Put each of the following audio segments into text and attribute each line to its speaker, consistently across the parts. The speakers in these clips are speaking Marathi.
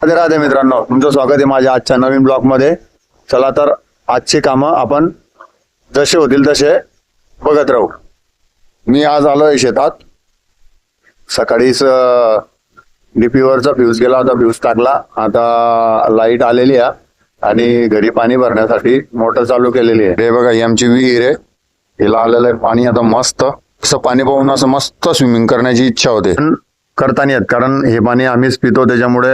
Speaker 1: राधे राधे मित्रांनो, तुमचं स्वागत आहे माझ्या आजच्या नवीन ब्लॉग मध्ये. चला तर आजची कामं आपण जसे होतील तसे बघत राहू. मी आज आलोय शेतात. सकाळीच डीपी वरचा फ्यूज गेला होता, फ्यूज टाकला. आता लाईट आलेली आहे आणि घरी पाणी भरण्यासाठी मोटर चालू केलेली आहे. हे बघा, ही आमची विहीर आहे. हिला आलेलं आहे पाणी. आता मस्त असं पाणी पाहून असं मस्त स्विमिंग करण्याची इच्छा होते. करता नाही येत, कारण हे पाणी आम्हीच पितो, त्याच्यामुळे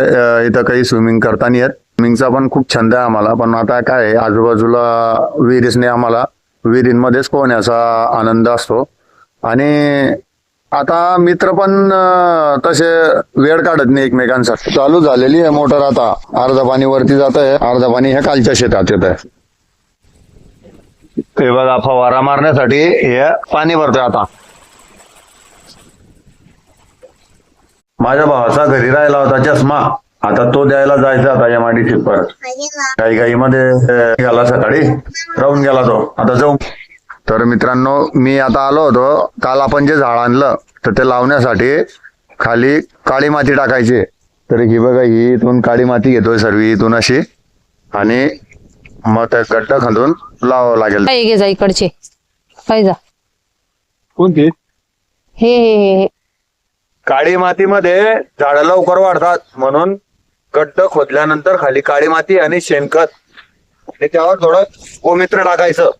Speaker 1: इथं काही स्विमिंग करता नाही येत. स्विमिंगचा पण खूप छंद आहे आम्हाला, पण आता काय आहे, आजूबाजूला विहिरीसने आम्हाला विहिरींमध्येच पोहण्याचा आनंद असतो. आणि आता मित्र पण तसे वेळ काढत नाही एकमेकांसाठी. चालू झालेली आहे मोटर. आता अर्धा पाणी वरती जात आहे, अर्धा पाणी ह्या खालच्या शेतात येत आहे. हे बघा, फवारा मारण्यासाठी हे पाणी भरतोय. आता माझ्या भावाचा घरी राहिला होता चष्मा, आता तो द्यायला जायचा आता या माडी परत. काही मध्ये गेला, सकाळी राहून गेला तो. आता जाऊ. तर मित्रांनो, मी आता आलो होतो. काल आपण जे झाड आणलं तर ते लावण्यासाठी खाली काळी माती टाकायची. तर ही बघा, ही इथून काळी माती घेतोय सर्व इथून अशी, आणि मग त्या गड्डा खांदून लावावं लागेल.
Speaker 2: घे जा इकडचे पाहिजे.
Speaker 1: कोणती?
Speaker 2: हे हे हे
Speaker 1: काळी मातीमध्ये झाडं लवकर वाढतात, म्हणून गड्ड खोदल्यानंतर खाली काळी माती आणि शेणखत आणि त्यावर थोडं गोमित्र टाकायचं.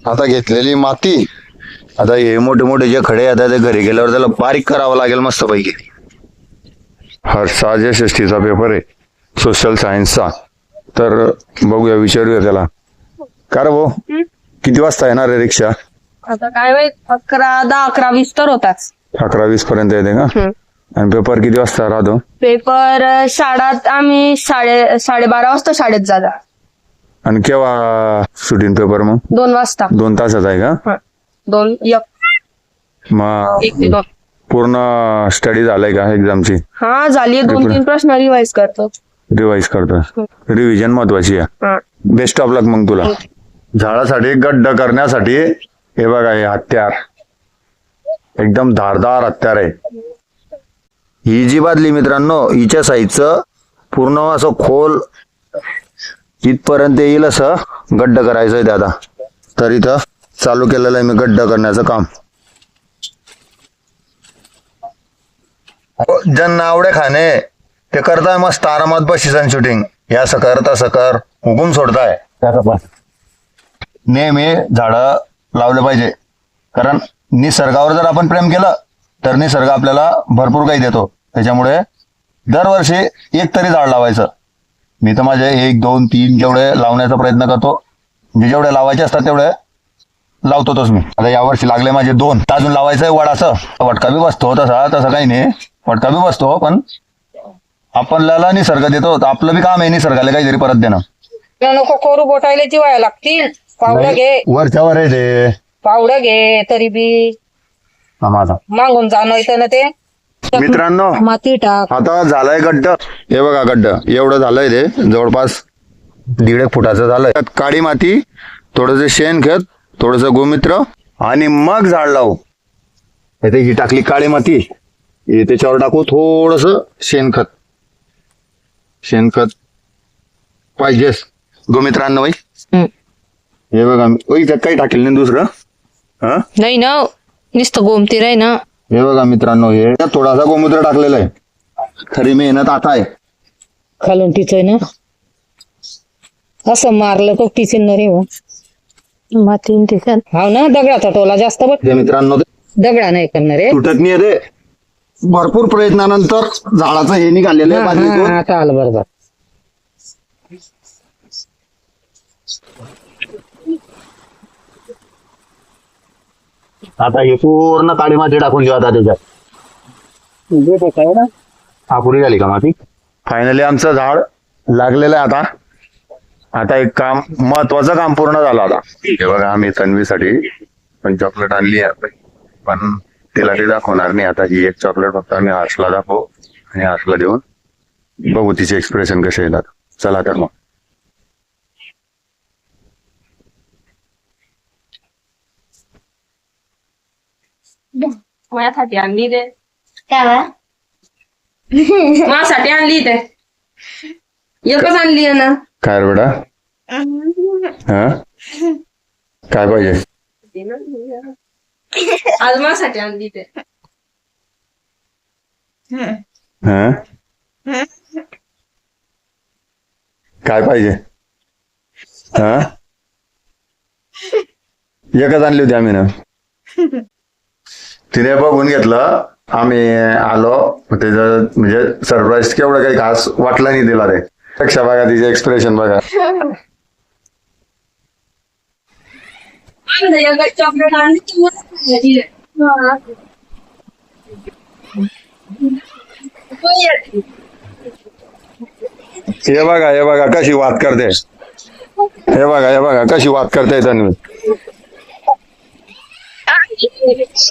Speaker 1: आता घेतलेली माती, आता हे मोठे मोठे जे खडे आता ते घरी गेल्यावर त्याला बारीक करावं लागेल मस्त पैकी. हर्षा षष्टीचा पेपर आहे सोशल सायन्सचा, तर बघूया, विचारूया त्याला. का रे भाऊ, किती वाजता येणार आहे रिक्षा?
Speaker 2: आता काय माहित, 11, 10, 11, 20 तर होताच.
Speaker 1: 11-20 पर्यंत येते का? आणि पेपर किती वाजता राहतो?
Speaker 2: पेपर शाळेत आम्ही 12:30 वाजता शाळेत जाता.
Speaker 1: आणि केव्हा शूटिंग पेपर? मग
Speaker 2: 2 वाजता.
Speaker 1: 2 तासाचा आहे का?
Speaker 2: 2
Speaker 1: मग
Speaker 2: 1 ते 2.
Speaker 1: पूर्ण स्टडी झालाय का एक्झामची?
Speaker 2: हा झाली. 2-3 प्रश्न रिवाइज करतो.
Speaker 1: रिवाइज करतो. रिव्हिजन महत्वाची आहे. बेस्ट ऑफ लक मग तुला. झाडासाठी गड्ड करण्यासाठी हे बघा, हे हत्यार एकदम धारदार हत्यार आहे. ही जी बादली मित्रांनो, हिच्या साईजचं पूर्ण असं खोल इथपर्यंत येईल असं गड्ड करायचंय ते. आता तर इथं चालू केलेलं आहे मी गड्ड करण्याचं काम. ज्यांना आवडे खाणे ते करताय मस्त आरामात बशीसन शूटिंग. हे असं कर तसं कर, हुकूम सोडताय. नेहमी झाडं लावलं पाहिजे, कारण निसर्गावर जर आपण प्रेम केलं तर निसर्ग आपल्याला भरपूर काही देतो. त्याच्यामुळे दरवर्षी एक तरी झाड लावायचं. मी तर माझे 1, 2, 3 जेवढे लावण्याचा प्रयत्न करतो, म्हणजे जेवढे लावायचे असतात तेवढे लावतोच मी. आता यावर्षी लागले माझे 2. अजून लावायचंय वडाचं. वटका बी बसतो, तसं काही नाही, वटका बी बसतो, पण आपल्याला निसर्ग देतो. आपलं बी काम आहे निसर्गाला काहीतरी परत देणं.
Speaker 2: नको करू, बोटायला जिवायला लागतील. पावडं घे,
Speaker 1: वरच्यावर आहे ते.
Speaker 2: पावडं घे तरी बी
Speaker 1: माझा
Speaker 2: मागून जाणं येतं ना ते.
Speaker 1: मित्रांनो,
Speaker 2: माती टाक.
Speaker 1: आता झालंय गड्ड. हे बघा, गड्ड एवढं झालंय ते, जवळपास 1.5 फुटाचं झालंय. त्यात काळी माती, थोडंसं शेणखत, थोडंसं गोमित्र, आणि मग झाड लावू. इथे ही टाकली काळी माती, त्याच्यावर टाकू थोडस शेणखत. शेणखत पाहिजेच गोमित्रांना. बाई हे बघा, त्यात काही टाकेल नाही दुसरं. हा
Speaker 2: नाही ना, नुसतं गोमतीर आहे ना.
Speaker 1: हे बघा मित्रांनो, हे थोडासा गोमूत्र टाकलेला आहे. खरी मेहनत आता आहे.
Speaker 2: खालून टिचय ना, असं मारलं तो टिचीन न रे. माती टिचन. हा ना, दगडाचा टोला जास्त बघ
Speaker 1: मित्रांनो,
Speaker 2: दगडा नाही करणार रे.
Speaker 1: तुटत नाही रे. भरपूर प्रयत्नानंतर झाडाचं हे निघालेलं आहे बाजूतून.
Speaker 2: आता आलं बरोबर.
Speaker 1: आता हे पूर्ण काळी माती टाकून घेऊ आता त्याच्यात. पुरी झाली का माती? फायनली आमचं झाड लागलेलं आहे. आता एक काम, महत्वाचं काम पूर्ण झालं. आता हे बघा, आम्ही तन्वीसाठी पण चॉकलेट आणली आहे, पण तिला ते दाखवणार नाही. आता ही एक चॉकलेट फक्त आम्ही हर्षला दाखवू, आणि हर्षला देऊन बघू तिचे एक्सप्रेशन कसे येतात. चला तर मग.
Speaker 2: माझ्यासाठी आणली रे.
Speaker 3: काय
Speaker 2: माझ्यासाठी आणली ते एकच आणली आहे ना.
Speaker 1: काय रे बेटा? हा काय पाहिजे?
Speaker 2: आज माझ्यासाठी आणली ते.
Speaker 1: हा काय पाहिजे? हा एकच आणली होती आम्ही ना. तिने बघून घेतलं, आम्ही आलो. त्याचं म्हणजे सरप्राईज केवढं काही खास वाटलं नाही तिला. रे पेक्षा बघा तिचे एक्सप्रेशन बघा.
Speaker 2: चॉकलेट आणली.
Speaker 1: हे बघा कशी वाद करते. हे बघा कशी वाद करते तन्वी.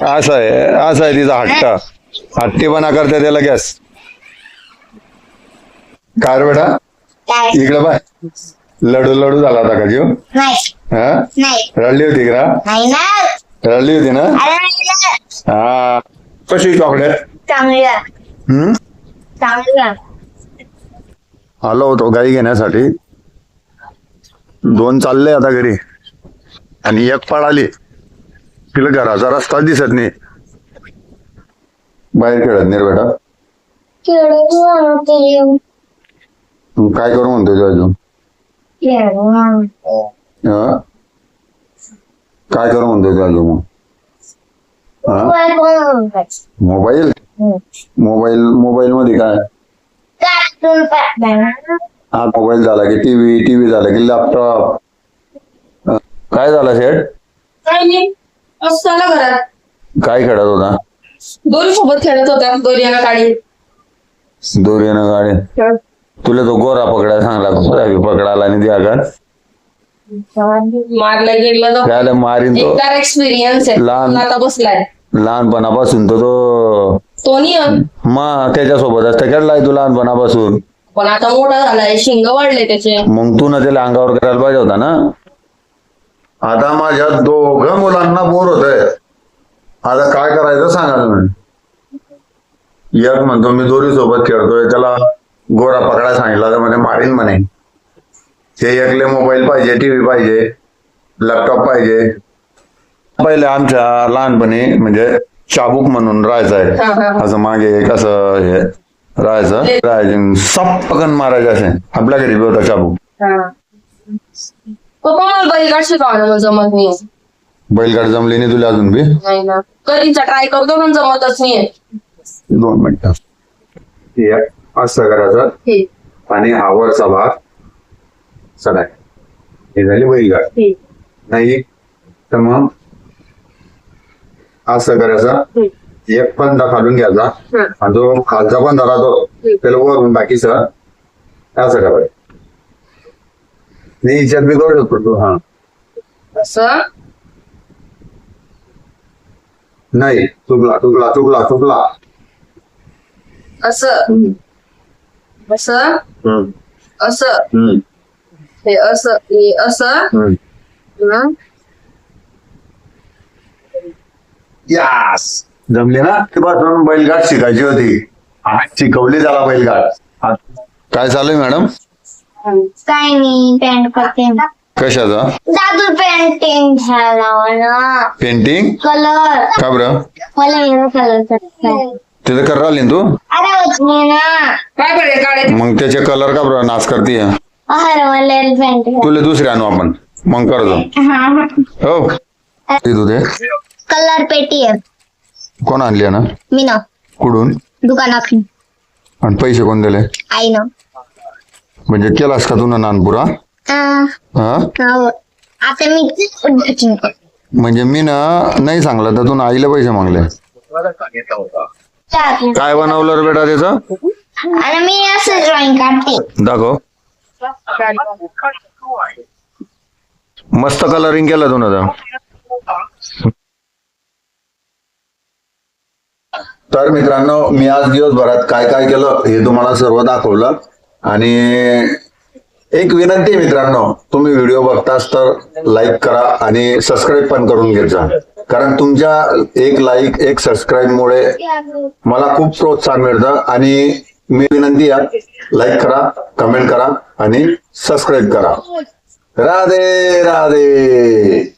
Speaker 1: असं आहे तिचा हट्ट. हट्टीपणा करते ते लगेच. काय रे बेटा? इकडे बाय. लडू झाला होता का जीव? हा रडली होती का? रडली होती ना. हा कशी चॉकलेट? आलो होतो गाई घेण्यासाठी. 2 चालले आता घरी आणि 1 पळाली. तिला घराचा रस्ता दिसत नाही. बाहेर खेळत नाही रे बेटा. तू काय करू म्हणतोय तू अजून? हा? काय करू म्हणतोय तू अजून मग? मोबाईल मध्ये काय? हा मोबाईल झाला की टीव्ही झाला की लॅपटॉप. काय झालं शेठ?
Speaker 2: घरात
Speaker 1: काय खेळत होता?
Speaker 2: दोरी सोबत खेळत होता. दोरीयाना काढी.
Speaker 1: दोरीनं गाडी. तुला तो गोरा पकडायला सांगला, पकडायला आणि द्या घर
Speaker 2: मारला गेला
Speaker 1: त्याला मारीन तो.
Speaker 2: एक्सपिरियन्स आहे. आता बसलाय
Speaker 1: लहानपणापासून तो
Speaker 2: नियम.
Speaker 1: मग त्याच्यासोबत असता खेळलाय तू लहानपणापासून.
Speaker 2: पण आता मोठा झालाय, शिंग वाढले त्याचे.
Speaker 1: मग तू ना त्याला अंगावर करायला पाहिजे होता ना. आता माझ्या 2 मुलांना बोर होत आहे. आता काय करायचं सांगा तुम्ही. एक म्हणतो मी दोरी सोबत खेळतोय, त्याला गोरा पकडायला सांगितलं तर म्हणजे मारीन म्हणे. ते एकले मोबाईल पाहिजे, टीव्ही पाहिजे, लॅपटॉप पाहिजे. पहिले आमच्या लहानपणी म्हणजे चाबूक म्हणून राहायचंय. असं मागे कसं हे राहायचं सपकन मारायचं असे. आपल्या घरी बी होता चाबूक.
Speaker 2: बैलगाड शिकवणं जमत नाही.
Speaker 1: बैलगाड जमली नाही तुला अजून बी?
Speaker 2: नाही ना, कधीचा ट्राय करतो पण जमतच नाहीये.
Speaker 1: 2 मिनिटं. असं करायचं आणि हा वरचा भाग सडाय. हे झाली बैलगाड. नाही तर मग असं करायचं. 1 पंधा खालून घ्यायचा आणि जो खालचा पंधा राहतो त्याला वरून बाकीच असं करायचं. नाही हिच्यात बी करू शकतो तू. हा
Speaker 2: असं
Speaker 1: नाही, चुकला.
Speaker 2: असं असं असं हे असं हे असं.
Speaker 1: यास जमली ना. तेव्हापासून बैलगाड शिकायची होती. शिकवली त्याला बैलगाड. काय चालू आहे मॅडम?
Speaker 3: काय नाही, पेंट करते.
Speaker 1: कशाचा?
Speaker 3: दादू पेंटिंग झाला.
Speaker 1: पेंटिंग?
Speaker 3: कलर.
Speaker 1: का बरं?
Speaker 3: मला येणं कलरचा.
Speaker 1: तिथं कर राहिली तू?
Speaker 3: अरे होत नाही ना.
Speaker 2: काय बरे काढायचं.
Speaker 1: मग त्याचे कलर का बरं नाच करते?
Speaker 3: अरे मला पेंटिंग.
Speaker 1: तुला दुसरे आणू आपण मग करतो. हो तू ते
Speaker 3: कलर पेटी आहे.
Speaker 1: कोण आणली ना?
Speaker 3: मी ना.
Speaker 1: कुठून?
Speaker 3: दुकानातून.
Speaker 1: आणि पैसे कोण दिले?
Speaker 3: आई ना.
Speaker 1: म्हणजे केलास का तू ना नानपुरा? हा
Speaker 3: आता मी उद्घाटन करतो.
Speaker 1: म्हणजे मी ना नाही सांगलं तर तू आईला पैसे मागले. काय बनवलं रे बेटा त्याचं?
Speaker 3: आणि मी असं ड्रॉइंग काढते.
Speaker 1: दाखव. मस्त कलरिंग केलं तू ना. तर मित्रांनो, मी आज दिवसभरात काय काय केलं हे तुम्हाला सर्व दाखवलं. आणि एक विनंती मित्रांनो, तुम्ही व्हिडिओ बघतास तर लाईक करा आणि सबस्क्राईब पण करून घेत जा. कारण तुमच्या एक लाईक एक सबस्क्राईब मुळे मला खूप प्रोत्साहन मिळतं. आणि मी विनंती आहे, लाईक करा, कमेंट करा आणि सबस्क्राईब करा. राधे राधे.